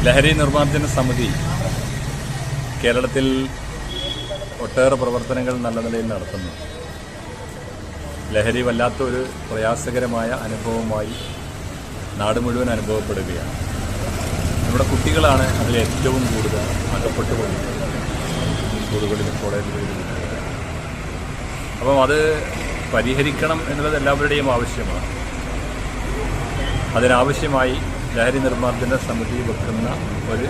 ലഹരി നിർമ്മാർജ്ജന സമിതി കേരളത്തിൽ ഒട്ടേറെ പ്രവർത്തനങ്ങൾ നല്ല നിലയിൽ നടത്തുന്നു. ലഹരി വല്ലാത്തൊരു പ്രയാസകരമായ അനുഭവമായി നാട് മുഴുവൻ അനുഭവപ്പെടുകയാണ്. നമ്മുടെ കുട്ടികളാണ് അതിൽ ഏറ്റവും കൂടുതൽ അകപ്പെട്ടുകൊണ്ടിരിക്കുന്നത്, സ്കൂളുകളിലും കോളേജുകളിലും. അപ്പം അത് പരിഹരിക്കണം എന്നുള്ളത് എല്ലാവരുടെയും ആവശ്യമാണ്. അതിനാവശ്യമായി ലഹരി നിർമ്മാർജ്ജന സമിതി വെക്കുന്ന ഒരു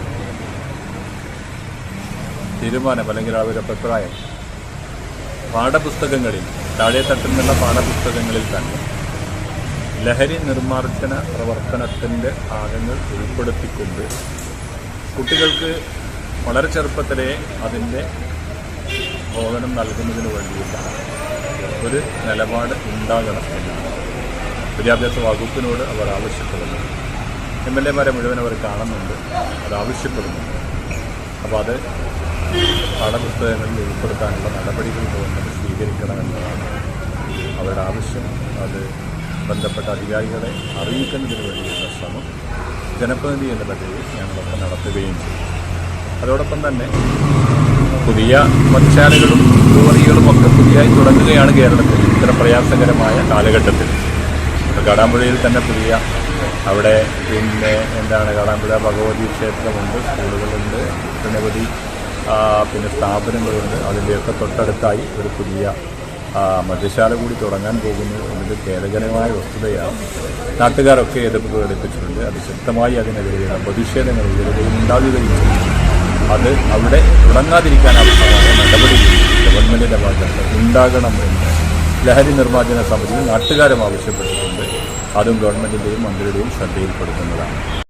തീരുമാനം അല്ലെങ്കിൽ ആ ഒരു അഭിപ്രായം, പാഠപുസ്തകങ്ങളിൽ, താഴെത്തട്ടിൽ നിന്നുള്ള പാഠപുസ്തകങ്ങളിൽ തന്നെ ലഹരി നിർമ്മാർജ്ജന പ്രവർത്തനത്തിൻ്റെ ഭാഗങ്ങൾ ഉൾപ്പെടുത്തിക്കൊണ്ട് കുട്ടികൾക്ക് വളരെ ചെറുപ്പത്തിലേ അതിൻ്റെ ബോധനം നൽകുന്നതിന് വേണ്ടിയുള്ള ഒരു നിലപാട് ഉണ്ടാകണം എന്നാണ് വിദ്യാഭ്യാസ വകുപ്പിനോട് അവർ ആവശ്യപ്പെടുന്നു. MLA-മാരെ മുഴുവൻ അവർ കാണുന്നുണ്ട്, അത് ആവശ്യപ്പെടുന്നുണ്ട്. അപ്പോൾ അത് പാഠപുസ്തകങ്ങളിൽ ഉൾപ്പെടുത്താനുള്ള നടപടികൾ ഗവൺമെൻറ് സ്വീകരിക്കണമെന്നതാണ് അവരുടെ ആവശ്യം. അത് ബന്ധപ്പെട്ട അധികാരികളെ അറിയിക്കുന്നതിന് വേണ്ടിയുള്ള ശ്രമം ജനപ്രതിനിധി എന്ന നിലയിൽ ഞങ്ങളൊക്കെ നടത്തുകയും ചെയ്യും. അതോടൊപ്പം തന്നെ പുതിയ മദ്യശാലകളും ബ്രൂവറികളും ഒക്കെ പുതിയതായി തുടങ്ങുകയാണ് കേരളത്തിൽ ഇത്തരം പ്രയാസകരമായ കാലഘട്ടത്തിൽ. കാടാമ്പുഴയിൽ തന്നെ പുതിയ അവിടെ കാടാമ്പുഴ ഭഗവതി ക്ഷേത്രമുണ്ട്, സ്കൂളുകളുണ്ട്, നിരവധി സ്ഥാപനങ്ങളുണ്ട്. അതിൻ്റെയൊക്കെ തൊട്ടടുത്തായി ഒരു പുതിയ മദ്യശാല കൂടി തുടങ്ങാൻ പോകുന്നു എന്നത് ഖേദകരമായ വസ്തുതയാണ്. നാട്ടുകാരൊക്കെ എതിർപ്പ് പ്രകടിപ്പിച്ചിട്ടുണ്ട്. അത് ശക്തമായി അതിനെതിരെയുള്ള പ്രതിഷേധങ്ങൾ ഇതുവരെയും ഉണ്ടാവുകയും ചെയ്യും. അത് അവിടെ തുടങ്ങാതിരിക്കാൻ ആവശ്യമായ നടപടി ഗവൺമെൻറ്റിൻ്റെ ഭാഗത്ത് ഉണ്ടാകണമെന്ന് ലഹരി നിർമ്മാർജ്ജന സമിതിയിൽ നാട്ടുകാരും ആവശ്യപ്പെട്ടിട്ടുണ്ട്. അതും ഗവൺമെൻറ്റിൻ്റെയും മന്ത്രിയുടെയും ശ്രദ്ധയിൽപ്പെടുത്തുന്നതാണ്.